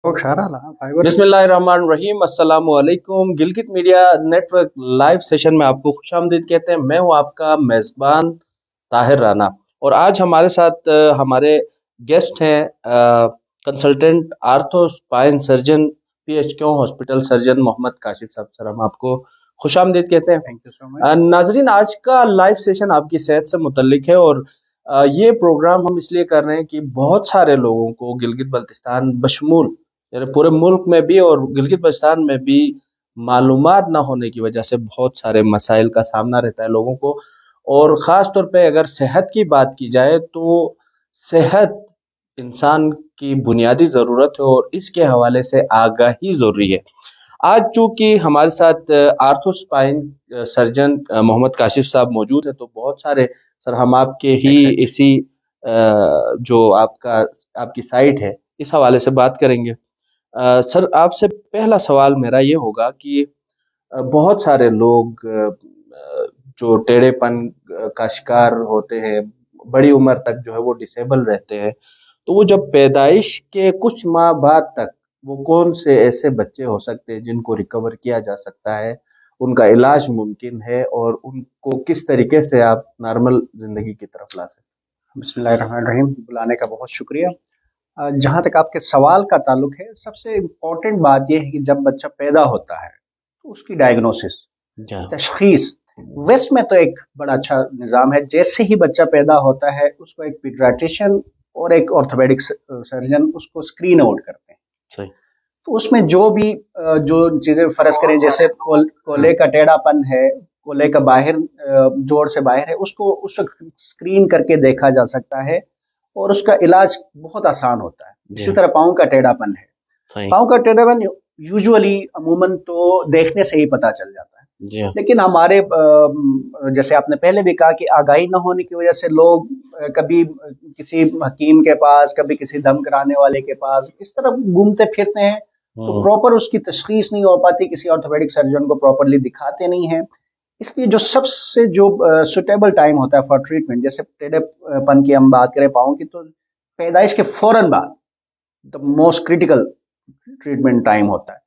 बिस्मिल्लाहिर्रहमानिर्रहीम अस्सलामु अलैकुम। Gilgit media network live session में आपको खुशामदीद कहते हैं। मैं हूं आपका मेज़बान ताहिर राना और आज हमारे साथ हमारे गेस्ट हैं consultant ortho spine surgeon PHQ hospital surgeon Mohammad Kashif साहब। सर हम आपको खुशामदीद कहते हैं। Thank you so much. नाजरीन, आज का लाइव सेशन आपकी सेहत से मुतल्लिक है और ये प्रोग्राम हम इसलिए कर रहे हैं कि बहुत सारे लोगों को गिलगित बल्तिस्तान बशमूल यानी पूरे मुल्क में भी और गिलगित बल्तिस्तान में भी मालूमात ना होने की वजह से बहुत सारे मसाइल का सामना रहता है लोगों को। और ख़ास तौर पे अगर सेहत की बात की जाए तो सेहत इंसान की बुनियादी ज़रूरत है और इसके हवाले से आगाही ज़रूरी है। आज चूंकि हमारे साथ ortho spine surgeon Mohammad Kashif साहब मौजूद है तो बहुत सारे सर हम आपके ही इसी जो आपकी साइट है इस हवाले से बात करेंगे। सर आपसे पहला सवाल मेरा ये होगा कि बहुत सारे लोग जो टेढ़ेपन का शिकार होते हैं, बड़ी उम्र तक जो है वो डिसेबल रहते हैं, तो वो जब पैदाइश के कुछ माह बाद तक वो कौन से ऐसे बच्चे हो सकते हैं जिनको रिकवर किया जा सकता है, उनका इलाज मुमकिन है और उनको किस तरीके से आप नॉर्मल जिंदगी की तरफ ला सकते हैं? बिस्मिल्लाहिर्रहमानिर्रहीम। बुलाने का बहुत शुक्रिया। जहाँ तक आपके सवाल का ताल्लुक है, सबसे इम्पोर्टेंट बात यह है कि जब बच्चा पैदा होता है तो उसकी डायग्नोसिस, तशखीस, वेस्ट में तो एक बड़ा अच्छा निज़ाम है। जैसे ही बच्चा पैदा होता है उसको एक पीडियाट्रिशियन और एक ऑर्थोपेडिक सर्जन उसको स्क्रीन आउट करते हैं। सही। तो उसमें जो भी जो चीज़ें फ़र्ज़ करें, जैसे कोले का टेढ़ापन है, कोले का बाहर जोड़ से बाहर है, उसको स्क्रीन करके देखा जा सकता है और उसका इलाज बहुत आसान होता है। इसी तरह पाँव का टेढ़ापन है। पाँव का टेढ़ापन यूजुअली अमूमन तो देखने से ही पता चल जाता है, लेकिन हमारे जैसे आपने पहले भी कहा कि आगाही न होने की वजह से लोग कभी किसी हकीम के पास, कभी किसी दम कराने वाले के पास इस तरह घूमते फिरते हैं, तो प्रॉपर उसकी तशखीस नहीं हो पाती, किसी ऑर्थोपेडिक सर्जन को प्रॉपरली दिखाते नहीं हैं। इसलिए जो सबसे जो सुटेबल टाइम होता है फॉर ट्रीटमेंट, जैसे टेढ़ेपन की हम बात करें पाँव की, तो पैदाइश के फौरन बाद the most critical treatment time होता है।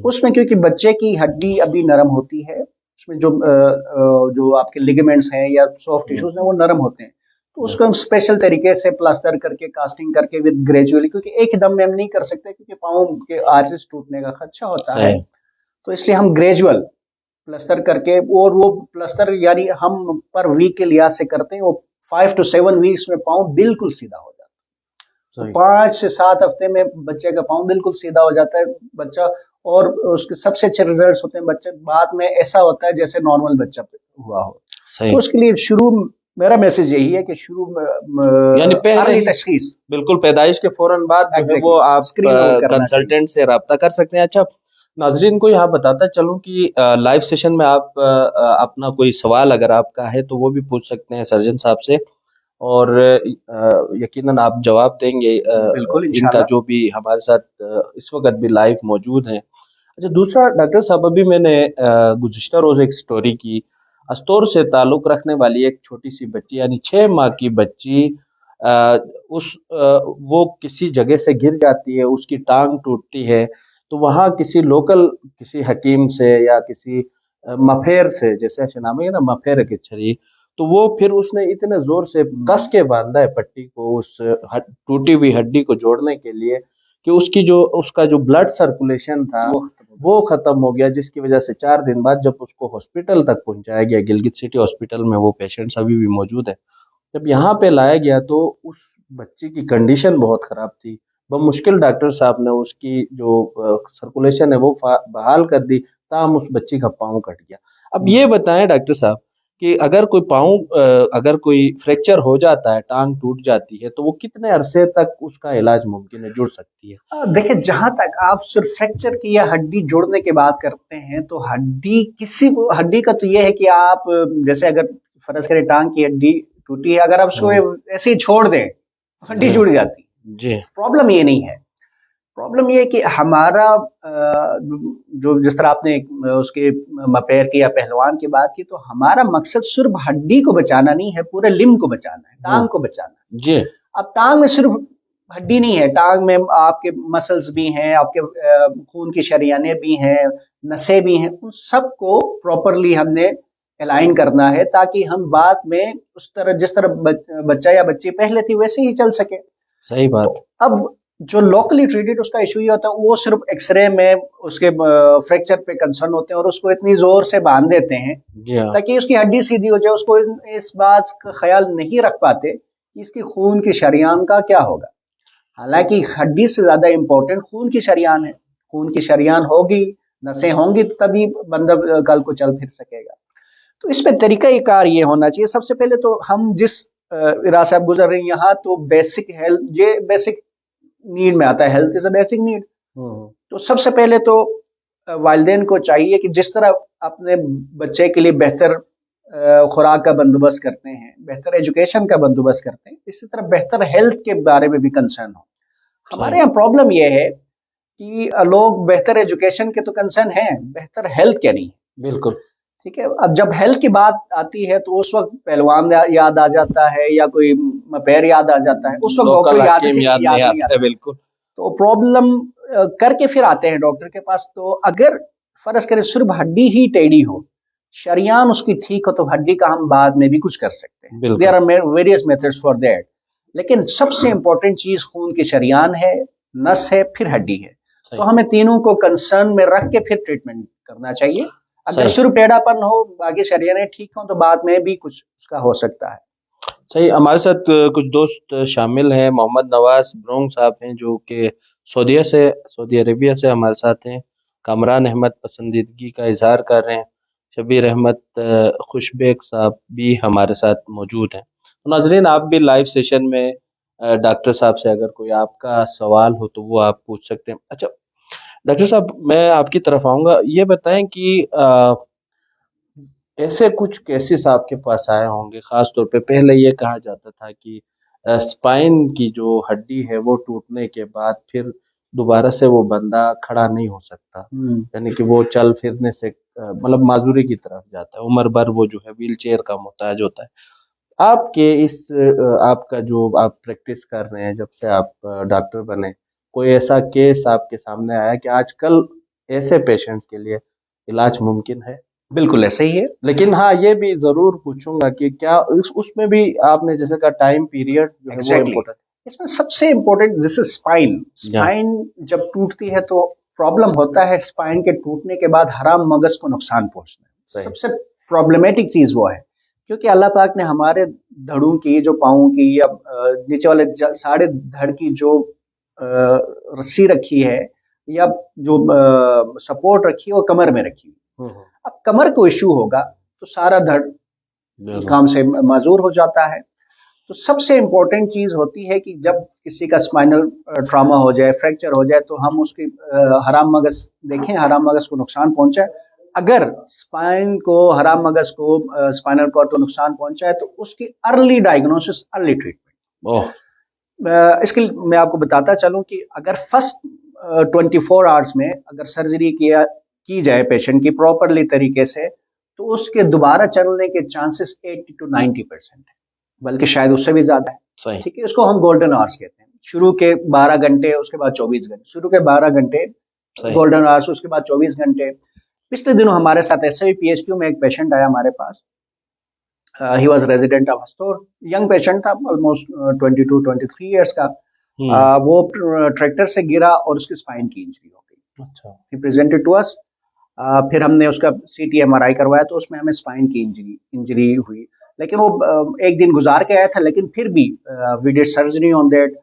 उसमें क्योंकि बच्चे की हड्डी अभी नरम होती है, उसमें जो आपके लिगामेंट्स हैं या सॉफ्ट टिश्यूज हैं वो नरम होते हैं, तो उसको हम स्पेशल तरीके से प्लास्टर करके, कास्टिंग करके विद ग्रेजुअली, क्योंकि एक दम में हम नहीं कर सकते क्योंकि पाँव के आर्चेस टूटने का खदशा होता है, तो इसलिए हम ग्रेजुअल प्लास्टर करके, और वो प्लास्टर यानी हम पर वीक के लिहाज से करते हैं, वो 5 to 7 वीक्स में पाँव बिल्कुल सीधा हो जाता है। 5 से 7 हफ्ते में बच्चे का पाँव बिल्कुल सीधा हो जाता है बच्चा, और उसके सबसे अच्छे रिजल्ट्स होते हैं। बच्चे बाद में ऐसा होता है जैसे नॉर्मल बच्चा हुआ हो। तो उसके लिए शुरू मेरा मैसेज यही है कि शुरू यानी पहले तशखीस, बिल्कुल पैदाइश के फौरन बाद जो है वो आप कंसल्टेंट से रब्ता कर सकते हैं। अच्छा, नाजरीन को यहाँ बताता चलूँ कि लाइव सेशन में आप अपना कोई सवाल अगर आपका है तो वो भी पूछ सकते हैं सर्जन साहब से और यकीनन आप जवाब देंगे इनका, जो भी हमारे साथ इस वक्त भी लाइव मौजूद हैं। अच्छा, दूसरा डॉक्टर साहब, अभी मैंने गुज़िश्ता रोज़ एक स्टोरी की, अस्तौर से ताल्लुक़ रखने वाली एक छोटी सी बच्ची यानी 6 माह की बच्ची वो किसी जगह से गिर जाती है, उसकी टांग टूटती है, तो वहाँ किसी हकीम से या किसी मफेर से, जैसे नाम है ना मफेर के छरी, तो वो फिर उसने इतने जोर से कस के बांधा है पट्टी को उस टूटी हुई हड्डी को जोड़ने के लिए कि उसका जो ब्लड सर्कुलेशन था वो खत्म हो गया, जिसकी वजह से 4 दिन बाद जब उसको हॉस्पिटल तक पहुंचाया गया, गिलगित सिटी हॉस्पिटल में वो पेशेंट्स अभी भी मौजूद है, जब यहाँ पे लाया गया तो उस बच्ची की कंडीशन बहुत खराब थी। मुश्किल डॉक्टर साहब ने उसकी जो सर्कुलेशन है वो बहाल कर दी, ताहम उस बच्ची का पाँव कट गया। अब ये बताएं डॉक्टर साहब कि अगर कोई फ्रैक्चर हो जाता है, टांग टूट जाती है, तो वो कितने अरसे तक उसका इलाज मुमकिन है, जुड़ सकती है? देखिए, जहां तक आप सिर्फ फ्रैक्चर की या हड्डी जोड़ने की बात करते हैं, तो हड्डी का तो ये है कि आप जैसे अगर फर्ज करें टांग की हड्डी टूटी है, अगर आप उसको ऐसे ही छोड़ दें तो हड्डी जुड़ जाती है। प्रॉब्लम ये नहीं है। प्रॉब्लम ये है कि हमारा जो जिस तरह आपने उसके मपेर की या पहलवान की बात की, तो हमारा मकसद सिर्फ हड्डी को बचाना नहीं है, पूरे लिम्ब को बचाना है, टांग को बचाना है। अब टांग में सिर्फ हड्डी नहीं है, टांग में आपके मसल्स भी हैं, आपके खून की शरियानें भी हैं, नसें भी हैं, उन सबको प्रॉपरली हमने अलाइन करना है ताकि हम बाद में उस तरह जिस तरह बच्चा या बच्ची पहले थी वैसे ही चल सके। सही तो बात। अब जो लोकली ट्रीटेड उसका इशू ये होता है, वो सिर्फ एक्सरे में उसके फ्रैक्चर पे कंसर्न होते हैं और उसको इतनी जोर से बांध देते हैं जी हाँ। ताकि उसकी हड्डी सीधी हो जाए। उसको इस बात का ख्याल नहीं रख पाते कि इसकी खून की शरीयान का क्या होगा। हालांकि हड्डी से ज्यादा इम्पोर्टेंट खून की शरीयान है। खून की शरीयान होगी, नसें होंगी, तो तभी बंदा कल को चल फिर सकेगा। तो इसमें तरीका कार ये होना चाहिए, सबसे पहले तो हम जिस इरा से आप गुजर रहे हैं यहाँ, तो बेसिक हेल्थ, ये बेसिक नीड में आता है, health is a basic need. Hmm. तो सबसे पहले तो वालिदैन को चाहिए कि जिस तरह अपने बच्चे के लिए बेहतर खुराक का बंदोबस्त करते हैं, बेहतर एजुकेशन का बंदोबस्त करते हैं, इसी तरह बेहतर हेल्थ के बारे में भी कंसर्न हो। हमारे सही। यहाँ प्रॉब्लम यह है कि लोग बेहतर एजुकेशन के तो कंसर्न हैं, बेहतर हेल्थ के नहीं। बिल्कुल। ठीक है, अब जब हेल्थ की बात आती है तो उस वक्त पहलवान याद आ जाता है या कोई पैर याद आ जाता है, उस वक्त लोकल डॉक्टर हकीम याद नहीं याद नहीं आता है, आता। बिल्कुल। तो प्रॉब्लम करके फिर आते हैं डॉक्टर के पास। तो अगर फर्ज करें सिर्फ हड्डी ही टेढ़ी हो, शरियान उसकी ठीक हो, तो हड्डी का हम बाद में भी कुछ कर सकते हैं। देयर बिल्कुल। Are various methods for that. लेकिन सबसे इंपॉर्टेंट चीज खून की शरियान है, नस है, फिर हड्डी है। तो सही। हमें तीनों को कंसर्न में रख के फिर ट्रीटमेंट करना चाहिए। अगर सही। सिर्फ टेढ़ापन हो, बाकी शरीरें ठीक हो, तो बाद में भी कुछ उसका हो सकता है। सही। हमारे साथ कुछ दोस्त शामिल हैं। मोहम्मद नवाज ब्रोंग साहब हैं जो कि सऊदी अरेबिया से हमारे साथ हैं। कामरान अहमद पसंदीदगी का इजहार कर रहे हैं। शबीर अहमद खुशबेक साहब भी हमारे साथ मौजूद हैं। तो नाजरीन, आप भी लाइव सेशन में डॉक्टर साहब से अगर कोई आपका सवाल हो तो वो आप पूछ सकते हैं। अच्छा डॉक्टर साहब, मैं आपकी तरफ आऊँगा। ये बताएं कि ऐसे कुछ केसेस आपके पास आए होंगे, खास तौर पे पहले ये कहा जाता था कि स्पाइन की जो हड्डी है वो टूटने के बाद फिर दोबारा से वो बंदा खड़ा नहीं हो सकता, यानी कि वो चल फिरने से मतलब माजूरी की तरफ जाता है, उम्र भर वो जो है व्हील चेयर का मोहताज होता है। आपके इस आपका जो आप प्रैक्टिस कर रहे हैं, जब से आप डॉक्टर बने, कोई ऐसा केस आपके सामने आया कि आजकल ऐसे पेशेंट्स के लिए इलाज मुमकिन है? बिल्कुल ऐसे ही है। लेकिन हाँ, ये भी ज़रूर पूछूंगा कि क्या उसमें भी आपने जैसे कहा टाइम पीरियड जो है वो एग्जैक्टली इम्पोर्टेंट। इसमें सबसे इम्पोर्टेंट जैसे स्पाइन, या स्पाइन जब टूटती है तो प्रॉब्लम होता है स्पाइन के टूटने के बाद हराम मगज को नुकसान पहुंचना है। सही। सबसे प्रॉब्लमेटिक चीज वो है, क्योंकि अल्लाह पाक ने हमारे धड़ों की, जो पाँव की या नीचे वाले साढ़े धड़ की जो रस्सी रखी है या जो सपोर्ट रखी है, वो कमर में रखी है। हम्म। अब कमर को इश्यू होगा तो सारा धड़ बिल्कुल। काम से माजूर हो जाता है। तो सबसे इम्पोर्टेंट चीज होती है कि जब किसी का स्पाइनल ट्रॉमा हो जाए, फ्रैक्चर हो जाए, तो हम उसकी हराम मगज देखें, हराम मगज को नुकसान पहुंचा है। अगर स्पाइन को, हराम मगज को, स्पाइनल कॉर्ड को नुकसान पहुंचा है, तो उसकी अर्ली डायग्नोसिस, अर्ली ट्रीटमेंट। ओह। इसके लिए मैं आपको बताता चलूं कि अगर फर्स्ट 24 आवर्स में अगर सर्जरी की जाए पेशेंट की प्रॉपरली तरीके से, तो उसके दोबारा चलने के चांसेस 80 to 90% है, बल्कि शायद उससे भी ज्यादा है। सही। ठीक है, इसको हम गोल्डन आवर्स कहते हैं। शुरू के 12 घंटे, उसके बाद 24 घंटे, शुरू के 12 घंटे सही। गोल्डन आवर्स, उसके बाद 24 घंटे। पिछले दिनों हमारे साथ ऐसे ही PHQ में एक पेशेंट आया हमारे पास। He was resident of Hastor, young patient था, ऑलमोस्ट 22-23 ईयर्स का। हम्म। वो ट्रैक्टर से गिरा और उसकी स्पाइन की इंजरी हो गई। अच्छा। He presented to us. फिर हमने उसका CT MRI करवाया तो उसमें हमें स्पाइन की इंजरी हुई। लेकिन वो एक दिन गुजार के आया था, लेकिन फिर भी we did surgery on that.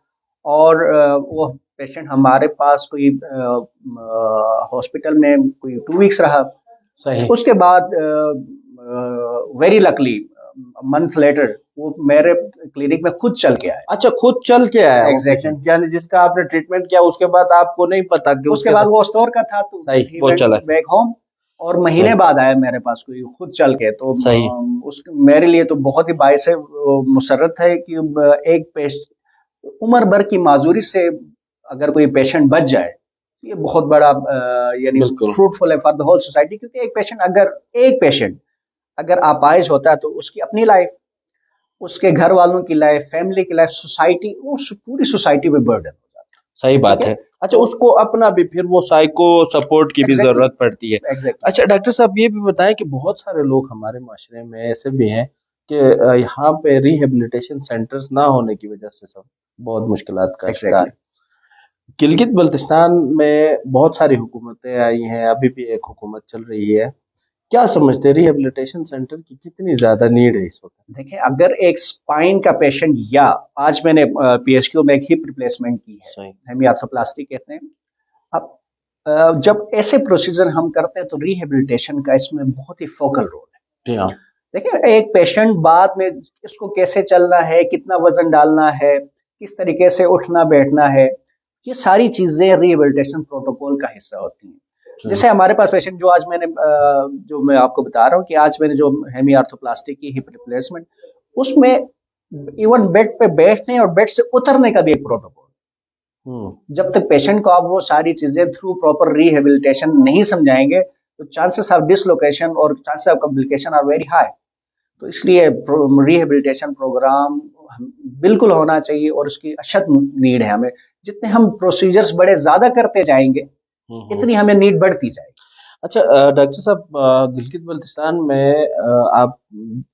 और वो पेशेंट हमारे पास कोई हॉस्पिटल में कोई 2 वीक्स रहा। सही। उसके बाद वेरी लकली मंथ लेटर वो मेरे क्लिनिक में खुद चल के आया। अच्छा, खुद चल के आया वो एग्जैक्टली। पेशेंट, यानी जिसका आपने ट्रीटमेंट किया उसके बाद आपको नहीं पता कि उसके बाद वो स्टोर का था, तो सही he वो went चला। Back home. और महीने सही। बाद आया मेरे पास कोई खुद चल के। तो सही। उस मेरे लिए तो बहुत ही बाइस है, मुसर्रत है कि एक उम्र भर की माजूरी से अगर कोई पेशेंट बच जाए, ये बहुत बड़ा यानी बिल्कुल। फ्रूटफुल है फॉर द होल सोसाइटी। क्योंकि एक पेशेंट अगर अपाहिज होता है तो उसकी अपनी लाइफ, उसके घर वालों की लाइफ, फैमिली की लाइफ, सोसाइटी, वो पूरी सोसाइटी पे बर्डन हो जाता सही है। ठीक बात है, है। अच्छा, तो उसको अपना भी फिर वो साइको सपोर्ट की भी एग्जैक्टली, ज़रूरत पड़ती है। एग्जैक्टली, अच्छा डॉक्टर साहब, ये भी बताएँ कि बहुत सारे लोग हमारे माशरे में ऐसे भी हैं कि यहाँ पे रिहैबिलिटेशन सेंटर्स ना होने की वजह से सब बहुत मुश्किलात का शिकार एग्जैक्टली। हैं। गिलगित बल्तिस्तान में बहुत सारी हुकूमतें आई हैं, अभी भी एक हुकूमत चल रही है। क्या समझते हैं रिहैबिलिटेशन सेंटर की कितनी ज़्यादा नीड है इस वक़्त? देखिए, अगर एक स्पाइन का पेशेंट, या आज मैंने पीएचक्यू में एक हिप रिप्लेसमेंट की है, सही। हेमी आर्थ्रोप्लास्टी कहते हैं। अब जब ऐसे प्रोसीजर हम करते हैं तो रिहेबिलिटेशन का इसमें बहुत ही फोकल रोल है। जी हाँ। देखिए, एक पेशेंट बाद में इसको कैसे चलना है, कितना वजन डालना है, किस तरीके से उठना बैठना है, ये सारी चीजें रिहेबिलिटेशन प्रोटोकॉल का हिस्सा होती हैं। सही। जैसे हमारे पास पेशेंट जो आज मैंने जो मैं आपको बता रहा हूँ कि आज मैंने जो हेमी आर्थ्रोप्लास्टी की हिप रिप्लेसमेंट, उसमें इवन बेड पे बैठने और बेड से उतरने का भी एक प्रोटोकॉल। हुँ। जब तक पेशेंट को आप वो सारी चीजें थ्रू प्रॉपर रिहेबिलिटेशन नहीं समझाएंगे, तो चांसेस ऑफ डिसलोकेशन और chances of complication are very high. तो इसलिए रिहेबिलिटेशन प्रोग्राम बिल्कुल होना चाहिए, और उसकी अशद नीड है हमें। जितने हम प्रोसीजर्स बड़े ज्यादा करते जाएंगे, हुँ, हुँ। इतनी हमें नीड बढ़ती जाएगी। अच्छा डॉक्टर साहब, गिलगित बल्तिस्तान में आप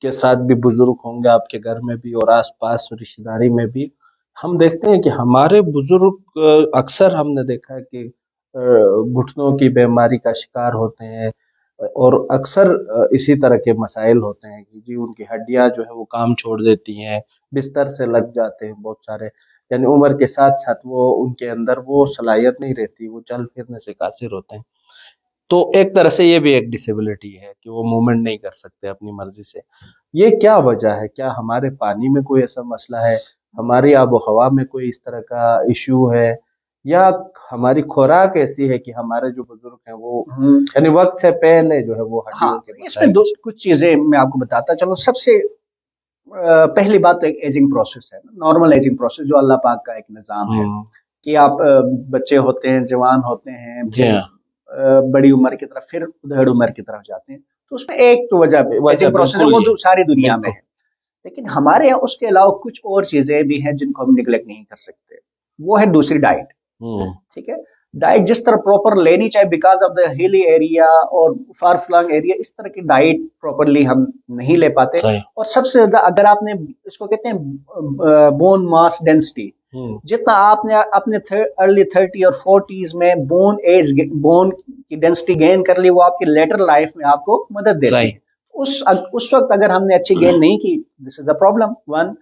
के साथ भी बुजुर्ग होंगे, आपके घर में भी और आस-पास रिश्तेदारी में भी। हम देखते हैं कि हमारे बुजुर्ग अक्सर हमने देखा है कि घुटनों की बीमारी का शिकार होते हैं और अक्सर इसी तरह के मसाइल होते हैं कि जी उनकी हड्डियाँ जो है वो काम छोड़ देती हैं, बिस्तर से लग जाते हैं बहुत सारे। यानी उम्र के साथ-साथ वो उनके अंदर वो सलाहियत नहीं रहती, वो चल-फिरने से कासिर होते हैं। तो एक तरह से ये भी एक डिसेबिलिटी है कि वो मूवमेंट नहीं कर सकते अपनी मर्जी से। ये क्या वजह है? क्या हमारे पानी में कोई ऐसा मसला है? हमारी आबो-हवा में कोई इस तरह का इश्यू है? या हमारी खुराक ऐसी है कि हमारे जो बुजुर्ग हैं वो हम्म, यानी वक्त से पहले जो है वो हड्डियों हाँ, के इसमें मसाइल दो का कुछ चीजें मैं आपको बताता चलो। सबसे पहली बात तो एक एजिंग प्रोसेस है, नॉर्मल एजिंग प्रोसेस, जो अल्लाह पाक का एक निज़ाम है हुँ, कि आप बच्चे होते हैं, जवान होते हैं, जी फिर हाँ, बड़ी उम्र की तरफ, फिर उधेड़ उम्र की तरफ जाते हैं। तो उसमें एक तो वजह वजह एजिंग प्रोसेस है, बिल्कुल वो ये सारी दुनिया में बिल्कुल। है। लेकिन हमारे यहाँ उसके अलावा कुछ और चीजें भी हैं जिनको हम निगलेक्ट नहीं कर सकते। वो है दूसरी डाइट। हुँ, ठीक है, डाइट जिस तरह प्रॉपर लेनी चाहिए, because of the hilly area और फार फ्लंग एरिया, इस तरह की डाइट प्रॉपरली हम नहीं ले पाते। सही। और सबसे ज्यादा अगर आपने, इसको कहते हैं बोन मास डेंसिटी, हुँ, जितना आपने अपने अर्ली 30 और 40s में बोन की डेंसिटी गेन कर ली, वो आपकी लेटर लाइफ में आपको मदद देती सही। है। उस वक्त अगर हमने अच्छी गेन नहीं की, this is the problem one.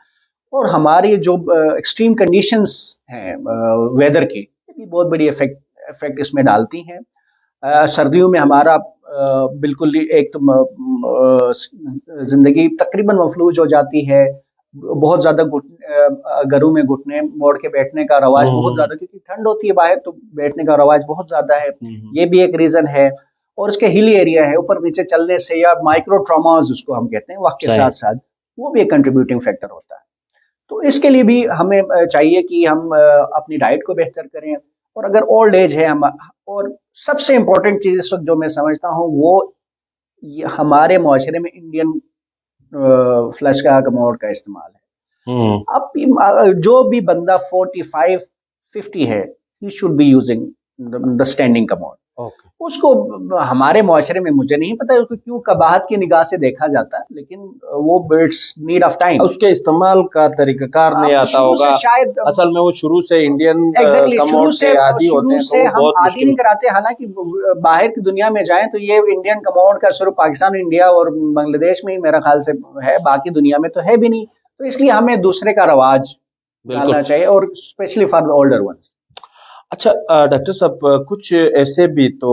और हमारी जो एक्सट्रीम कंडीशंस हैं वेदर की, ये भी बहुत बड़ी इफेक्ट इफेक्ट इसमें डालती हैं। सर्दियों में हमारा बिल्कुल ही एक तो जिंदगी तकरीबन मफलूज हो जाती है। बहुत ज्यादा घरों में घुटने मोड़ के बैठने का हुँ, रवाज बहुत हुँ, ज्यादा, क्योंकि ठंड होती है बाहर, तो बैठने का रवाज बहुत ज्यादा है। हुँ, हुँ, ये भी एक रीजन है। और इसके हिली एरिया है, ऊपर नीचे चलने से, या माइक्रो ट्रॉमास उसको हम कहते हैं वक्त के सही। साथ साथ, वो भी एक कंट्रीब्यूटिंग फैक्टर होता है। तो इसके लिए भी हमें चाहिए कि हम अपनी डाइट को बेहतर करें। और अगर ओल्ड एज है हम, और सबसे इम्पोर्टेंट चीज इस वक्त जो मैं समझता हूँ, वो ये हमारे मुआशरे में इंडियन फ्लैश का कमोड का इस्तेमाल है। हुँ, अब जो भी बंदा 45-50 है, he should be using the standing commode. Okay. उसको हमारे मुआशरे में मुझे नहीं पता उसको क्यों कबाहत की निगाह से देखा जाता है, लेकिन वो बिट्स नीड ऑफ टाइम। उसके इस्तेमाल का तरीक़ाकार नहीं अब आता शुरू होगा। से शायद, असल में वो शुरू से इंडियन एग्जैक्टली, कमोड के आदी होते शुरू हैं, तो से वो हम बहुत आदी मुश्किल। नहीं कराते। हालांकि बाहर की दुनिया में जाएं तो ये इंडियन कमोड का सिर्फ पाकिस्तान, इंडिया और बांग्लादेश में ही मेरा ख्याल से है, बाकी दुनिया में तो है भी नहीं। तो इसलिए हमें दूसरे का रवाज बिल्कुल। डालना चाहिए, और specially for the older ones. अच्छा डॉक्टर साहब, कुछ ऐसे भी तो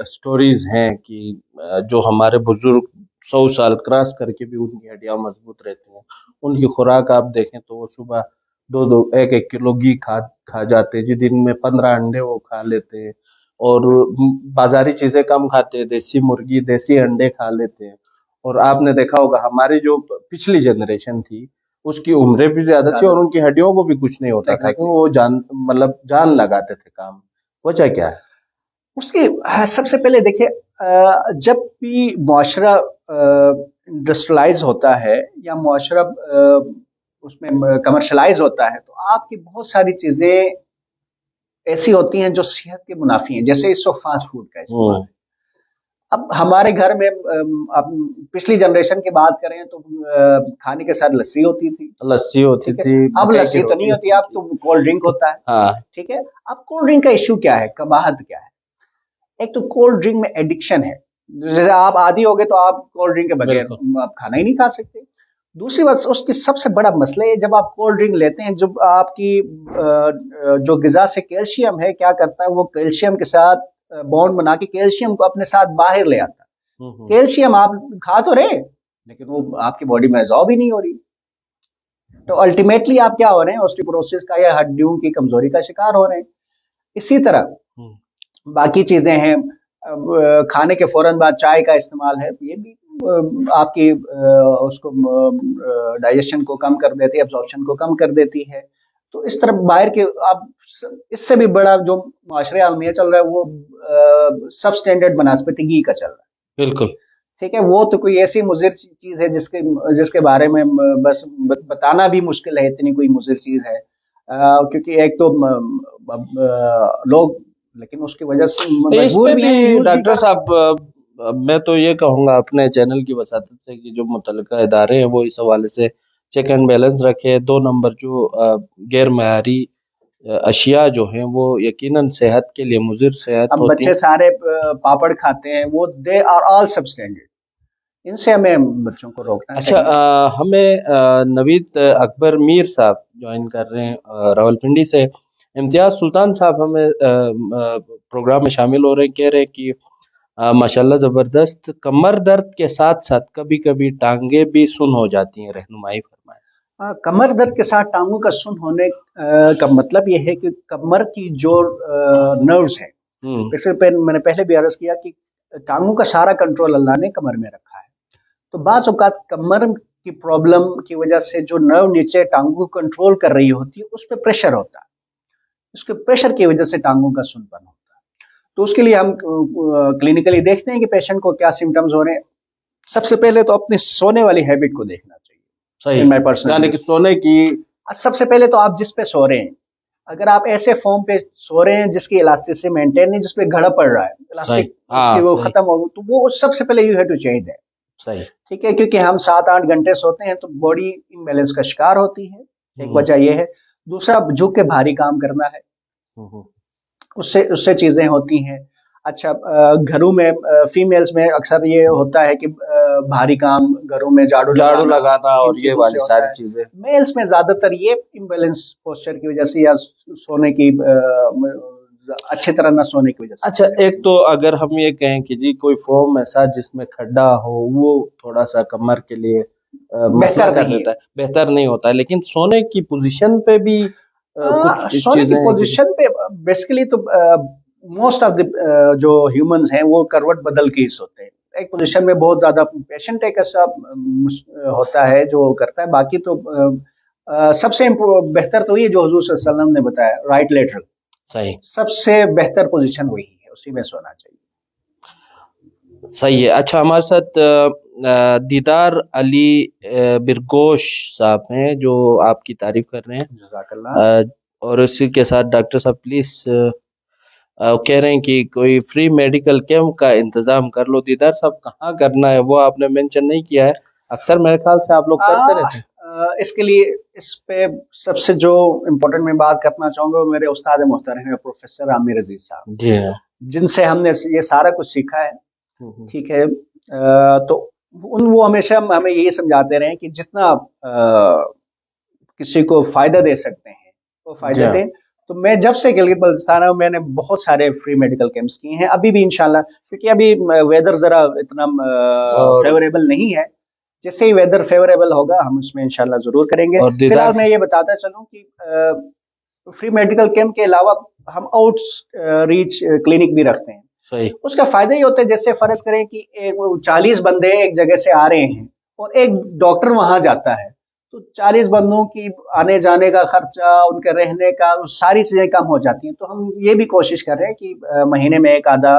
स्टोरीज़ हैं कि जो हमारे बुज़ुर्ग 100 साल क्रॉस करके भी उनकी हड्डियाँ मज़बूत रहती हैं। उनकी खुराक आप देखें तो वो सुबह 2-2 1-1 किलो घी खा जाते हैं जी, दिन में 15 अंडे वो खा लेते हैं और बाज़ारी चीज़ें कम खाते हैं, देसी मुर्गी, देसी अंडे खा लेते हैं। और आपने देखा होगा हमारी जो पिछली जनरेशन थी, उसकी उम्रें भी ज़्यादा थी ज्यादा और उनकी हड्डियों को भी कुछ नहीं होता था, क्योंकि एग्जैक्टली। वो जान मतलब जान लगाते थे काम। वजह क्या है? उसकी, हाँ, सबसे पहले देखिए, जब भी मुआशरा इंडस्ट्रियलाइज होता है या मुआशरा उसमें कमर्शलाइज होता है, तो आपकी बहुत सारी चीज़ें ऐसी होती हैं जो सेहत के मुनाफी हैं, जैसे इस वक्त फास्ट फूड का इस्तेमाल हम्म। है। अब हमारे घर में अब पिछली जनरेशन की बात करें तो खाने के साथ लस्सी होती थी, लस्सी होती ठीक है। थी, अब मकई की लस्सी तो रोटी नहीं होती, होती अब थी। तो कोल्ड ड्रिंक होता है, हाँ। ठीक है। अब कोल्ड ड्रिंक का इश्यू क्या है, कबाहत क्या है? एक तो कोल्ड ड्रिंक में एडिक्शन है, जैसे आप आदी हो गए तो आप कोल्ड ड्रिंक के बगैर बिल्कुल। आप खाना ही नहीं खा सकते। दूसरी बात, उसकी सबसे बड़ा मसला है, जब आप कोल्ड ड्रिंक लेते हैं, जब आपकी जो गिजा से कैल्शियम है क्या करता है, वो कैल्शियम के साथ बॉन्ड बना के कैल्शियम को अपने साथ बाहर ले आता है। हम्म। कैल्शियम आप खा तो रहे, लेकिन वो आपकी बॉडी में एब्जॉर्ब ही नहीं हो रही। तो अल्टीमेटली आप क्या हो रहे हैं, ऑस्टियोपोरोसिस का या हड्डियों की कमजोरी का शिकार हो रहे हैं। इसी तरह हम्म। बाकी चीजें हैं, अब खाने के फौरन बाद चाय का इस्तेमाल है, ये भी आपकी उसको डाइजेशन को कम कर देती है, एब्जॉर्प्शन को कम कर देती है। तो इस तरह बाहर के आप इससे भी बड़ा जो माशरे आलमिया चल रहा है वो सब स्टैंडर्ड बनस्पति घी का चल रहा है, बिल्कुल। ठीक है। वो तो कोई ऐसी मुजिर चीज है जिसके जिसके बारे में बस बताना भी मुश्किल है, इतनी कोई मुजिर चीज है। क्योंकि एक तो लोग, लेकिन उसकी वजह से इस मजबूर पे भी भी हैं, यूज भी डॉक्टर कर रहे हैं। साहब, मैं तो ये कहूँगा अपने चैनल की वसातत से कि जो मुतल्लिका इदारे हैं वो इस हवाले से चेक एंड बैलेंस रखे। 2 नंबर जो गैर मयारी अशिया जो हैं वो यकीनन सेहत के लिए मुज़िर सेहत अब होती बच्चे हैं। सारे पापड़ खाते हैं, वो दे आर ऑल सबस्टैंडर्ड, इनसे हमें बच्चों को रोकना अच्छा, चाहिए। हमें नवीद अकबर मीर साहब ज्वाइन कर रहे हैं रावलपिंडी से। इम्तियाज सुल्तान साहब हमें प्रोग्राम में शामिल हो रहे हैं, कह रहे हैं कि माशाल्लाह ज़बरदस्त, कमर दर्द के साथ साथ कभी कभी टांगे भी सुन हो जाती हैं, रहनुमाई फरमाएं। कमर दर्द के साथ टांगों का सुन होने का मतलब ये है कि कमर की जो नर्व्स हैं, हम्म। जैसे मैंने पहले भी अर्ज किया कि टांगों का सारा कंट्रोल अल्लाह ने कमर में रखा है। तो बाज़ औक़ात कमर की प्रॉब्लम की वजह से जो नर्व नीचे टांगों को कंट्रोल कर रही होती है, उस पे प्रेशर होता है। उसके प्रेशर की वजह से टांगों का सुनपन होता है। तो उसके लिए हम क्लिनिकली देखते हैं कि पेशेंट को क्या सिम्टम्स हो रहे हैं। सबसे पहले तो अपने सोने वाली हैबिट को देखना चाहिए, सही। इन माय पर्सनल यानी व्यू। कि सोने की। सबसे पहले तो आप जिस पे सो रहे हैं, अगर आप ऐसे फॉर्म पे सो रहे हैं जिसकी इलास्टिसिटी मेंटेन नहीं, जिसपे घड़ा पड़ रहा है, सही। इलास्टिक उसकी हाँ, वो सही। खत्म हो, तो वो सबसे पहले you have to change that, सही। ठीक है। क्योंकि हम 7-8 घंटे सोते हैं तो बॉडी इम्बैलेंस का शिकार होती है, एक हम्म। वजह ये है। दूसरा, झुक के भारी काम करना है, हम्म। उससे उससे चीजें होती हैं। अच्छा, घरों में फीमेल्स में अक्सर ये होता है कि भारी काम घरों में झाड़ू झाड़ू लगाना, लगाना इन और ये चीजों से वाली होता सारी है। चीजें। मेल्स में ज्यादातर ये इम्बैलेंस पोस्चर की वजह से या सोने की अच्छी तरह ना सोने की वजह से अच्छा, चीजें एक होती तो अगर हम ये कहें कि जी कोई फॉर्म ऐसा जिसमें खड्डा हो, वो थोड़ा सा कमर के लिए हैं। मसला बेहतर कर नहीं है। देता है, बेहतर नहीं होता है, लेकिन सोने की पोजीशन पे भी कुछ सोने की चीजें हैं कि जी। पोजीशन पे बेसिकली तो मोस्ट ऑफ द जो ह्यूमंस हैं वो करवट बदल के ही सोते हैं। एक पोजीशन में बहुत ज्यादा पेशेंट एक ऐसा होता है जो करता है, बाकी तो सबसे बेहतर तो ये जो हुजूर सल्लल्लाहु अलैहि वसल्लम ने बताया, राइट लेटरल, सही। सबसे बेहतर पोजीशन वही है, उसी में सोना चाहिए। सही है। अच्छा, हमारे साथ दीदार अली बिरगोश साहब हैं जो आपकी तारीफ कर रहे हैं। जज़ाकल्लाह। और इसी के साथ डॉक्टर साहब प्लीज कह रहे हैं कि कोई फ्री मेडिकल कैंप का इंतजाम कर लो। दीदार साहब, कहाँ करना है वो आपने मेंशन नहीं किया है, अक्सर मेरे ख्याल से आप लोग करते रहते हैं। इसके लिए इस पे सबसे जो इम्पोर्टेंट मैं बात करना चाहूँगा वो मेरे उस्ताद मोहतरम है प्रोफेसर आमिर अजीज साहब, जी हाँ। जिनसे हमने ये सारा कुछ सीखा है, हम्म। ठीक है। तो वो हमेशा हमें यही समझाते रहे कि जितना किसी को फायदा दे सकते हैं वो जी फायदा हाँ। दें। तो मैं जब से गिलगित बल्तिस्तान आया हूं, मैंने बहुत सारे फ्री मेडिकल कैंप्स किए हैं, अभी भी इंशाल्लाह, क्योंकि अभी वेदर जरा इतना और फेवरेबल नहीं है। जैसे ही वेदर फेवरेबल होगा हम उसमें इंशाल्लाह जरूर करेंगे। और दीदार फिलहाल मैं ये बताता चलूं कि फ्री मेडिकल कैंप के अलावा हम आउट रीच क्लिनिक भी रखते हैं। सही। उसका फायदा ये होता है, जैसे फर्ज करें कि 40 बंदे एक जगह से आ रहे हैं और एक डॉक्टर वहां जाता है, तो 40 बंदों की आने जाने का खर्चा, उनके रहने का, सारी चीजें कम हो जाती हैं। तो हम ये भी कोशिश कर रहे हैं कि महीने में एक आधा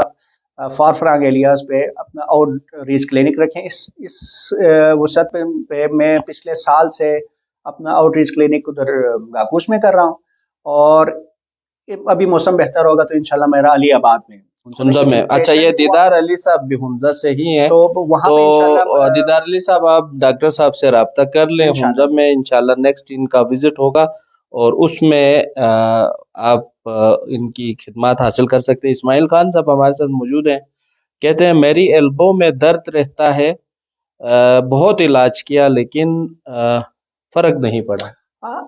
फार एरियाज पे अपना आउटरीच क्लिनिक रखें। इस वसत पे मैं पिछले साल से अपना आउटरीच क्लिनिक उधर गाकूस में कर रहा हूँ, और अभी मौसम बेहतर होगा तो इंशाल्लाह मेरा अलीआबाद में हुंजा में। अच्छा, ये दीदार अली साहब भी हुंजा से ही हैं, तो वहाँ पे इंशाल्लाह दीदार अली साहब आप डॉक्टर साहब से राब्ता कर लें। हुंजा इंशाल्लाह में इंशाल्लाह नेक्स्ट इनका विजिट होगा और उसमें आप इनकी खिदमत हासिल कर सकते हैं। इस्माइल खान साहब हमारे साथ मौजूद हैं, कहते हैं मेरी एल्बो में दर्द रहता है, बहुत इलाज किया लेकिन फर्क नहीं पड़ा।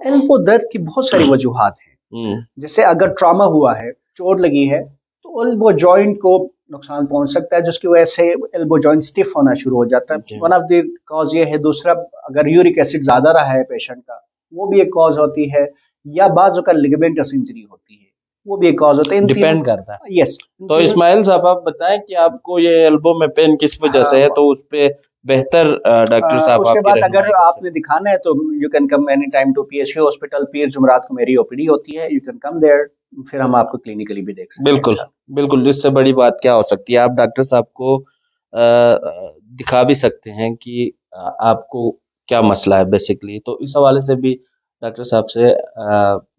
एल्बो दर्द की बहुत सारी वजूहात हैं। जैसे अगर ट्रॉमा हुआ है, चोट लगी है, तो एल्बो जॉइंट को नुकसान पहुंच सकता है, जिसकी वजह से एल्बो जॉइंट स्टिफ होना शुरू हो जाता है। वन ऑफ द कॉज ये है। दूसरा, अगर यूरिक एसिड ज्यादा रहा है पेशेंट का, वो भी एक कॉज होती है, या बाजू का लिगामेंटस इंजरी होती है, वो भी एक कॉज होता है। डिपेंड करता है। यस। तो इस्माइल साहब आप बताएं कि आपको ये एल्बो में पेन किस वजह से है, तो उस पे बेहतर डॉक्टर साहब उसके आपकी बाद रहनुमाई अगर कर सकते आपने दिखाना है तो you can come any time to PHU hospital. पीर जुमरात को मेरी ओपीडी होती है, यू कैन कम देयर, फिर हम आपको क्लिनिकली भी देख सकते हैं। बिल्कुल बिल्कुल, इससे बड़ी बात क्या हो सकती है। आप डॉक्टर साहब को दिखा भी सकते हैं कि आपको क्या मसला है बेसिकली। तो इस हवाले से भी डॉक्टर साहब से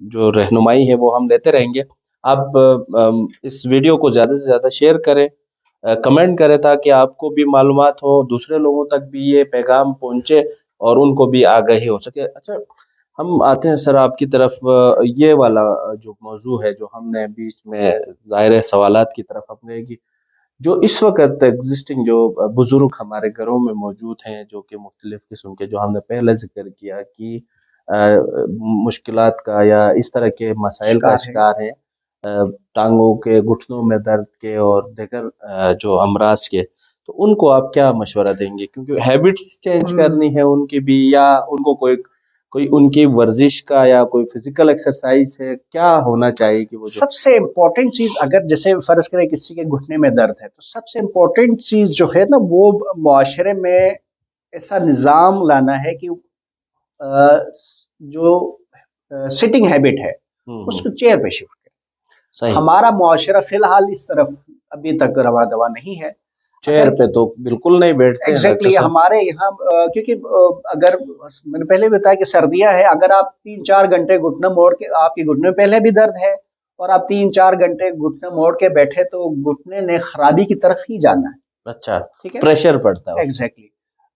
जो रहनुमाई है वो हम लेते रहेंगे। आप इस वीडियो को ज़्यादा से ज़्यादा शेयर करें, कमेंट करें, ताकि आपको भी मालूमात हो, दूसरे लोगों तक भी ये पैगाम पहुंचे और उनको भी आगाही हो सके। अच्छा, हम आते हैं सर आपकी तरफ। ये वाला जो मौजू है जो हमने बीच में ज़ाहिर है सवालात की तरफ हम गए कि जो इस वक्त एग्जिस्टिंग जो बुजुर्ग हमारे घरों में मौजूद हैं, जो कि मुख्तलिफ किस्म के, जो हमने पहले जिक्र किया कि मुश्किलात का या इस तरह के मसाइल का शिकार है, टांगों के, घुटनों में दर्द के और दीगर जो अमराज के, तो उनको आप क्या मशवरा देंगे? क्योंकि हैबिट्स चेंज करनी है उनकी भी, या उनको कोई कोई उनकी वर्जिश का या कोई फिजिकल एक्सरसाइज है, क्या होना चाहिए कि वो जो सबसे इम्पोर्टेंट चीज, अगर जैसे फर्ज करें किसी के घुटने में दर्द है, तो सबसे इम्पोर्टेंट चीज जो है ना, वो मुआशरे में ऐसा निज़ाम लाना है कि जो सिटिंग हैबिट है उसको चेयर पे शिफ्ट करें। सही। हमारा मुआशरा फिलहाल इस तरफ अभी तक रवा दवा नहीं है, चेयर पे तो बिल्कुल नहीं बैठते हैं एग्जैक्टली हमारे यहाँ, क्योंकि अगर मैंने पहले भी बताया कि सर्दियां है, अगर आप 3-4 घंटे घुटना मोड़ के, आपके घुटने में पहले भी दर्द है और आप 3-4 घंटे घुटना मोड़ के बैठे, तो घुटने ने खराबी की तरफ ही जाना है। अच्छा, ठीक है, प्रेशर पड़ता है। एग्जैक्टली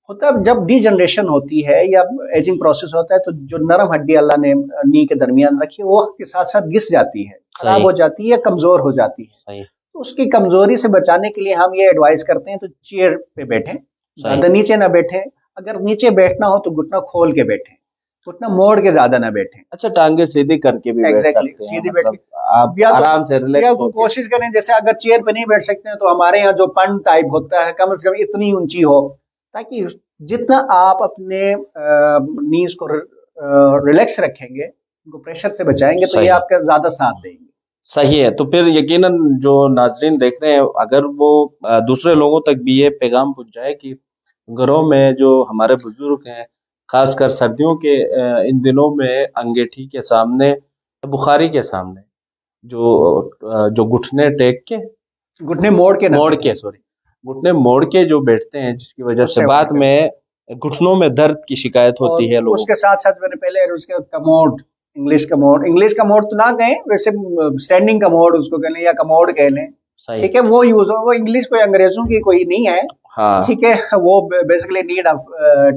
होता है जब डीजनरेशन होती है या एजिंग प्रोसेस होता है, तो जो नरम हड्डी अल्लाह ने नी के दरमियान रखी है, वो वक्त के साथ साथ घिस जाती है, खराब हो जाती है, कमजोर हो जाती है। सही। तो उसकी कमजोरी से बचाने के लिए हम ये एडवाइस करते हैं, तो चेयर पे बैठें, ज्यादा नीचे ना बैठें। अगर नीचे बैठना हो तो घुटना खोल के बैठें, घुटना मोड़ के ज्यादा ना बैठें। अच्छा, टांगे सीधी करके भी बैठ सकते हैं, सीधी मतलब बैठ आप आराम से रिलैक्स होकर कोशिश करें। जैसे अगर चेयर पे नहीं बैठ सकते हैं, तो हमारे यहाँ जो पंड टाइप होता है, कम से कम इतनी ऊंची हो, ताकि जितना आप अपने नीज को रिलैक्स रखेंगे, उनको प्रेशर से बचाएंगे, तो ये आपका ज्यादा साथ देंगे। सही है। तो फिर यकीनन जो नाजरीन देख रहे हैं, अगर वो दूसरे लोगों तक भी ये पैगाम पहुंच जाए कि घरों में जो हमारे बुजुर्ग हैं, खासकर सर्दियों के इन दिनों में अंगीठी के सामने, बुखारी के सामने जो घुटने टेक के, घुटने घुटने मोड़ के जो बैठते हैं, जिसकी वजह से बाद में घुटनों में दर्द की शिकायत होती है लोगों। उसके साथ साथ मैंने पहले उसके कमोड, इंग्लिश कमोड तो ना कहें, वैसे स्टैंडिंग कमोड उसको कह लें या कमोड कह लें, ठीक है, वो यूज हो। वो इंग्लिश कोई अंग्रेजों की कोई नहीं है, हाँ, ठीक है, वो बेसिकली नीड ऑफ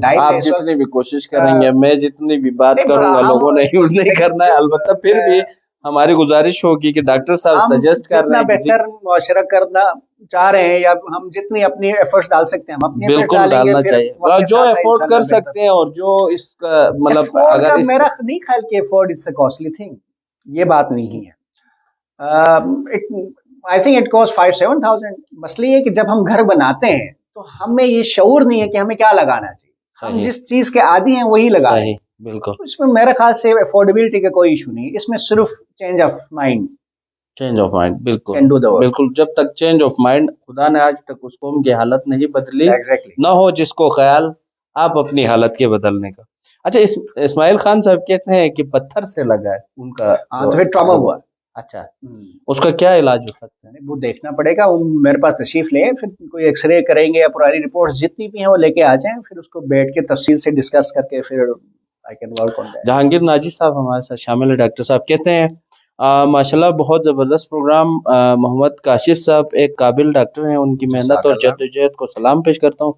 टाइम। आप जितनी भी कोशिश करेंगे, मैं जितनी भी बात करूंगा, लोगों ने यूज नहीं करना है। अलबत्ता फिर भी हमारी गुजारिश होगी कि डॉक्टर साहब सजेस्ट कर रहे हैं, बेहतर मुआशरा करना चाह रहे हैं, या हम जितनी अपनी एफर्ट्स डाल सकते हैं हम अपने बिल्कुल डालना चाहिए, जो अफोर्ड कर सकते हैं, और जो इसका मतलब अगर मेरा नहीं ख्याल कि afford it's a costly thing, ये बात नहीं है। I think it cost 5-7,000। मसला ये कि जब हम घर बनाते हैं तो हमें ये शऊर नहीं है कि हमें क्या लगाना चाहिए, हम जिस चीज के आदी हैं वही लगा रहे हैं। बिल्कुल, इसमें मेरे ख्याल से अफोर्डेबिलिटी का कोई इशू नहीं है, इसमें सिर्फ चेंज ऑफ माइंड, बिल्कुल बिल्कुल। जब तक चेंज ऑफ माइंड, खुदा ने आज तक उस कौम की हालत नहीं बदली, ना हो जिसको ख्याल आप अपनी हालत के बदलने का। अच्छा, इस्माइल खान साहब कहते हैं कि पत्थर से लगा है उनका, तो फिर ट्रॉमा हुआ। अच्छा, हम्म, उसका क्या इलाज हो सकता है? वो देखना पड़ेगा। वो मेरे पास तशरीफ ले, फिर कोई एक्सरे करेंगे या पुरानी रिपोर्ट्स जितनी भी हैं वो लेके आ जाएं, फिर उसको बैठ के तफसील से डिस्कस करके फिर I can work on that. Jahangir Nazi साहब हमारे साथ शामिल है। डॉक्टर साहब कहते हैं माशाल्लाह बहुत ज़बरदस्त प्रोग्राम। मोहम्मद काशिफ साहब एक काबिल डॉक्टर हैं, उनकी मेहनत और जज़ाकल्लाह। जद्दोजहद को सलाम पेश करता हूँ।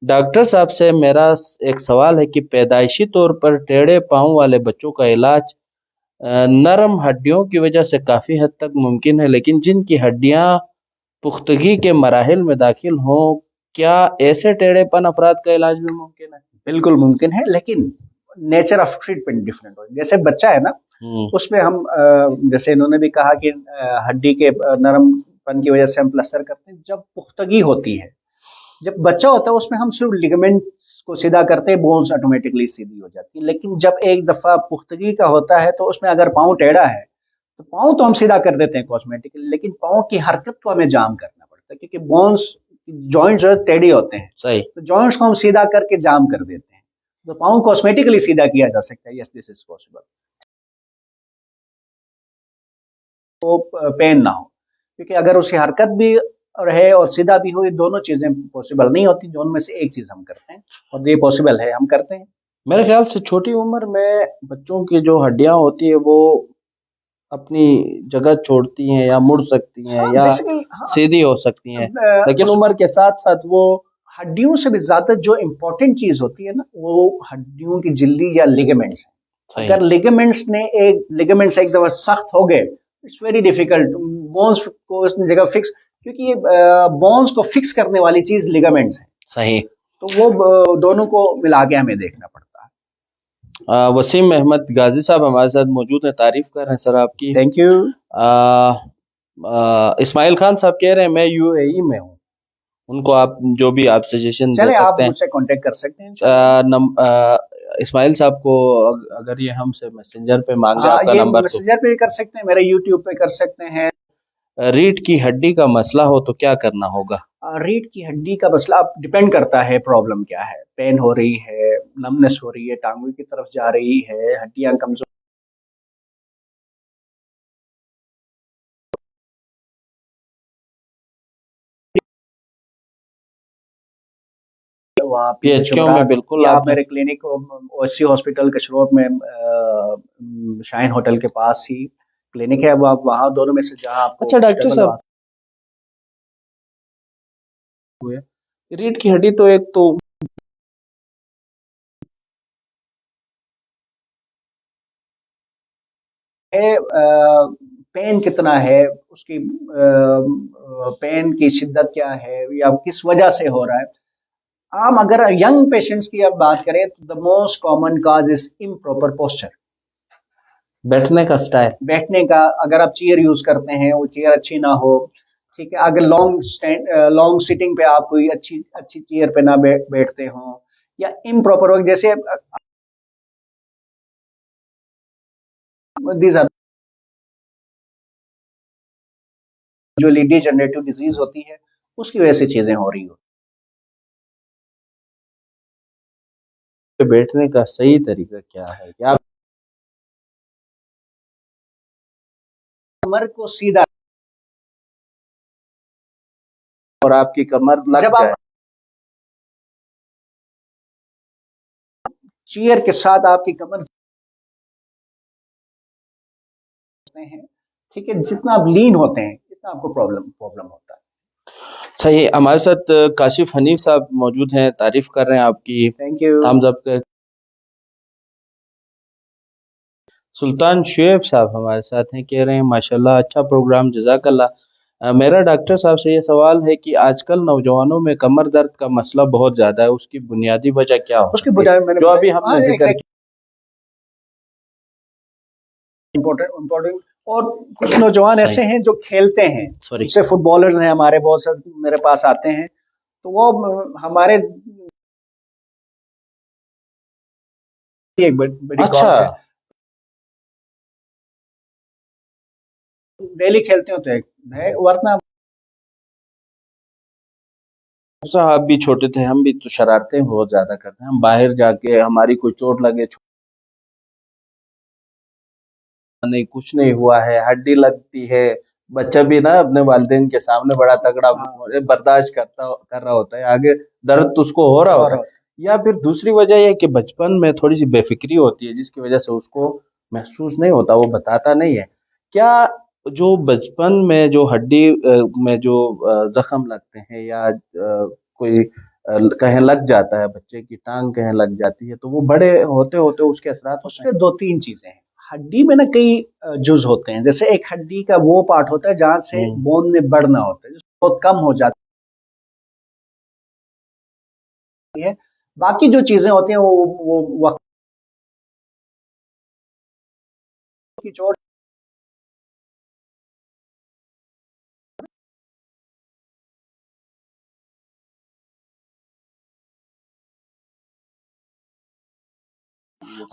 डॉक्टर साहब से मेरा एक सवाल है कि पैदाइशी तौर पर टेढ़े पाँव वाले बच्चों का इलाज नरम हड्डियों की वजह से काफ़ी हद तक मुमकिन है, लेकिन जिनकी हड्डियाँ पुख्तगी के मराहिल में दाखिल हों, क्या ऐसे टेढ़ेपन अफराद का इलाज भी मुमकिन है? बिल्कुल मुमकिन है, लेकिन नेचर ऑफ ट्रीटमेंट डिफरेंट हो। जैसे बच्चा है ना, हम्म। उसमें हम जैसे इन्होंने भी कहा कि हड्डी के नरमपन की वजह से हम प्लास्टर करते हैं। जब पुख्तगी होती है, जब बच्चा होता है, उसमें हम सिर्फ लिगामेंट्स को सीधा करते हैं, बोन्स ऑटोमेटिकली सीधी हो जाती है। लेकिन जब एक दफा पुख्तगी का होता है, तो उसमें अगर पाँव टेढ़ा है, तो पाँव तो हम सीधा कर देते हैं कॉस्मेटिकली, लेकिन पाँव की हरकत को हमें जाम करना पड़ता है, क्योंकि बोन्स जॉइंट जो है टेढ़े होते हैं। सही। तो जॉइंट्स को हम सीधा करके जाम कर देते हैं। तो पाँव कॉस्मेटिकली सीधा किया जा सकता है। Yes, this is possible. तो पेन ना हो, क्योंकि अगर उसकी हरकत भी रहे और सीधा भी हो, ये दोनों चीजें पॉसिबल नहीं होती। दोनों में से एक चीज हम करते हैं, और ये पॉसिबल है, हम करते हैं। मेरे ख्याल से छोटी उम्र में बच्चों की जो हड्डियां होती है वो अपनी जगह छोड़ती हैं या मुड़ सकती हैं हाँ, या बेसिकली हाँ। सीधी हो सकती हैं, लेकिन उस उम्र के साथ साथ वो हड्डियों से भी ज्यादा जो इम्पोर्टेंट चीज होती है ना, वो हड्डियों की झिल्ली या लिगामेंट्स है। सही। अगर लिगामेंट्स एक दफा सख्त हो गए, इट्स वेरी डिफिकल्ट बोन्स को उसकी जगह फिक्स, क्योंकि ये बोन्स को फिक्स करने वाली चीज लिगामेंट्स है। सही। तो वो दोनों को मिला के हमें देखना पड़ता है। वसीम अहमद गाजी साहब हमारे साथ मौजूद हैं, तारीफ कर रहे हैं सर आपकी। Thank you. आ, इस्माइल खान साहब कह रहे हैं मैं यूएई में हूँ, उनको आप जो भी आप सजेशन दे चले, आप सकते हैं। मुझसे कांटेक्ट कर सकते हैं इंशाल्लाह। इस्माइल साहब को अगर ये हमसे मैसेंजर पे मांग ले हाँ, आपका ये नंबर तो। मैसेंजर पे भी कर सकते हैं, मेरे यूट्यूब पे कर सकते हैं। रीढ़ की हड्डी का मसला हो तो क्या करना होगा? रीढ़ की हड्डी का मसला अब डिपेंड करता है प्रॉब्लम क्या है। पेन हो रही है, नमनेस हो रही है, टांगों की तरफ जा रही है, हड्डियां कमजोर, वहाँ पीपल पीएचक्यू में चुमरात, बिल्कुल या आप आपने। मेरे क्लिनिक ओएससी हॉस्पिटल कशरोत में शाइन होटल के पास ही क्लिनिक है। अब आप वहाँ दोनों में से जहाँ आपको अच्छा डॉक्टर स्टेबल हो। साहब, हुए रीढ़ की हड्डी तो एक तो है पेन कितना है, उसकी पेन की शिद्दत क्या है, या किस वजह से हो रहा है। आम अगर यंग पेशेंट्स की अब बात करें, तो the most common cause is improper posture. बैठने का स्टाइल। बैठने का, अगर आप चेयर यूज करते हैं, वो चेयर अच्छी ना हो। ठीक है, अगर लॉन्ग सिटिंग पे आप कोई अच्छी अच्छी चेयर पे ना बैठते हो, या इम्प्रॉपर वर्क, जैसे दीज आर जो डिजनरेटिव डिजीज होती है, उसकी वजह से चीजें हो रही हो। बैठने का सही तरीका क्या है, क्या? कमर को सीधा, और आपकी कमर लग जब जाए। आप चेयर के साथ आपकी कमर हैं, ठीक है, जितना आप लीन होते हैं, इतना आपको प्रॉब्लम प्रॉब्लम होता है। सही। हमारे साथ काशिफ हनीफ साहब मौजूद हैं, तारीफ कर रहे हैं आपकी। Thank you. थाम्स अप के। सुल्तान शुएब साहब हमारे साथ हैं, कह रहे हैं माशाल्लाह अच्छा प्रोग्राम, जजाकल्लाह। मेरा डॉक्टर साहब से ये सवाल है कि आजकल नौजवानों में कमर दर्द का मसला बहुत ज्यादा है, उसकी बुनियादी वजह क्या हो उसकी सकती है, बुनियाद मैंने जो अभी बताया, हाँ, हमने जिक्र एग्जैक्ट इम्पोर्टेंट इम्पोर्टेंट। और कुछ नौजवान किया। ऐसे सही। हैं जो खेलते हैं, सॉरी। जैसे फुटबॉलर्स हैं हमारे, बहुत सारे मेरे पास आते हैं। तो वो हमारे एक बड़ी अच्छा। कॉज है। डेली खेलते हो तो एक है, वरना साहब भी छोटे थे, हम भी तो शरारतें बहुत ज्यादा करते हैं, हम बाहर जाके हमारी कोई चोट लगे नहीं कुछ नहीं हुआ है, हड्डी लगती है, बच्चा भी ना अपने वालिदैन के सामने बड़ा तगड़ा हाँ, बर्दाश्त कर रहा होता है, आगे दर्द तो उसको हो रहा और होता है। या फिर दूसरी वजह ये है कि बचपन में थोड़ी सी बेफिक्री होती है जिसकी वजह से उसको महसूस नहीं होता, वो बताता नहीं है। क्या जो बचपन में जो हड्डी में जो जख्म लगते हैं या कोई कहीं लग जाता है, बच्चे की टांग कहीं लग जाती है, तो वो बड़े होते होते उसके असरात होते हैं। उसमें दो तीन चीजें हैं। हड्डी में ना कई जुज होते हैं। जैसे एक हड्डी का वो पार्ट होता है जहां से बोन में बढ़ना होता है, जिसको बहुत कम हो जाती है। बाकी जो चीजें होती हैं वो वक्त की चोट।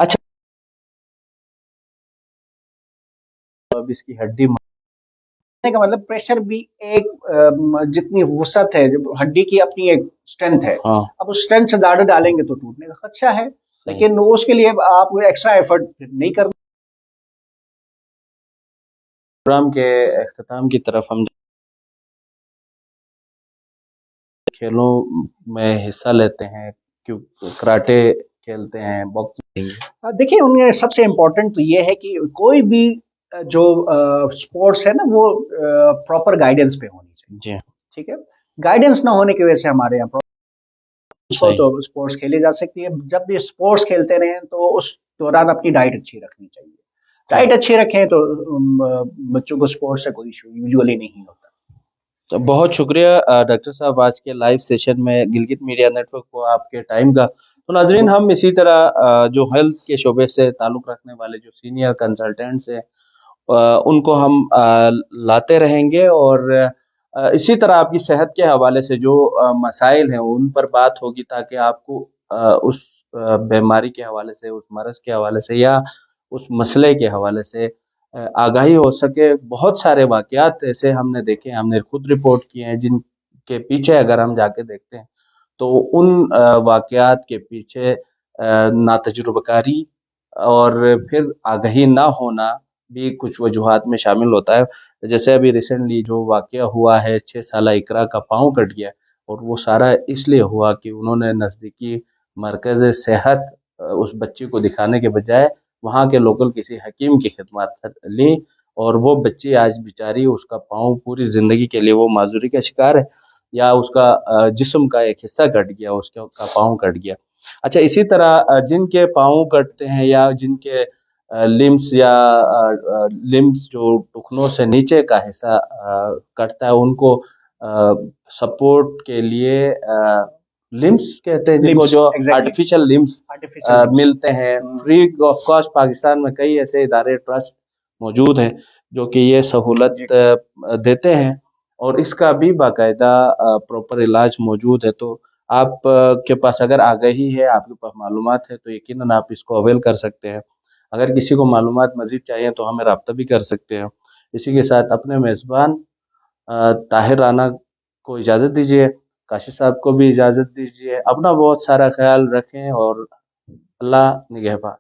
अच्छा, तो अब इसकी हड्डी का मतलब प्रेशर भी एक जितनी वसत है, जो हड्डी की अपनी एक स्ट्रेंथ है। हाँ अब उस स्ट्रेंथ से ज्यादा डालेंगे तो टूटने का खदशा है। सही। लेकिन उसके लिए आप एक्स्ट्रा एफर्ट नहीं करना। प्रोग्राम के अख्ताम की तरफ हम खेलों में हिस्सा लेते हैं, क्यों कराटे खेलते हैं, बॉक्सिंग। देखिए, उनमें सबसे इम्पोर्टेंट तो ये है कि कोई भी जो स्पोर्ट्स है ना, वो प्रॉपर गाइडेंस पे होनी चाहिए। जी ठीक है। गाइडेंस ना होने की वजह से हमारे यहाँ हो सही। तो स्पोर्ट्स खेली जा सकती है। जब भी स्पोर्ट्स खेलते रहें तो उस दौरान अपनी डाइट अच्छी रखनी चाहिए। डाइट अच्छी रखें तो बच्चों को स्पोर्ट्स से कोई इशू यूजुअली नहीं होता। तो बहुत शुक्रिया डॉक्टर साहब, आज के लाइव सेशन में गिलगित मीडिया नेटवर्क को आपके टाइम का। तो नाजरीन, हम इसी तरह जो हेल्थ के शोबे से ताल्लुक़ रखने वाले जो सीनियर कंसल्टेंट्स हैं उनको हम लाते रहेंगे, और इसी तरह आपकी सेहत के हवाले से जो मसाइल हैं उन पर बात होगी, ताकि आपको उस बीमारी के हवाले से, उस मरज़ के हवाले से या उस मसले के हवाले से आगाही हो सके। बहुत सारे वाक़यात ऐसे हमने देखे हैं, हमने खुद रिपोर्ट किए हैं, जिनके पीछे अगर हम जाके देखते हैं तो उन वाक़यात के पीछे नातजुर्बाकारी और फिर आगाही ना होना भी कुछ वजूहात में शामिल होता है। जैसे अभी रिसेंटली जो वाक़या हुआ है, 6 साला इकरा का पाँव कट गया, और वो सारा इसलिए हुआ कि उन्होंने नज़दीकी मरकज़ सेहत उस बच्ची को दिखाने के बजाय वहाँ के लोकल किसी हकीम की खिदमत ली, और वो बच्ची आज बेचारी, उसका पाँव पूरी ज़िंदगी के लिए वो माजूरी का शिकार है, या उसका जिस्म का एक हिस्सा कट गया, उसका पाँव कट गया। अच्छा, इसी तरह जिनके पाँव कटते हैं या जिनके लिम्स या लिम्स जो टुकनों से नीचे का हिस्सा कटता है, उनको सपोर्ट के लिए लिम्स कहते हैं जिनको, लिम्स, जो exactly, artificial limbs artificial limbs. मिलते हैं फ्री ऑफ कॉस्ट। पाकिस्तान में कई ऐसे इदारे ट्रस्ट मौजूद हैं जो कि ये सहूलत देते हैं, और इसका भी बाकायदा प्रॉपर इलाज मौजूद है। तो आप के पास अगर आगाही है, आपके पास मालूमात है, तो यकीनन आप इसको अवेल कर सकते हैं। अगर किसी को मालूमात मज़ीद चाहिए तो हमें राब्ता भी कर सकते हैं। इसी के साथ अपने मेज़बान ताहिर राना को इजाज़त दीजिए, काशिफ़ साहब को भी इजाज़त दीजिए। अपना बहुत सारा ख़्याल रखें, और अल्लाह निगहबान।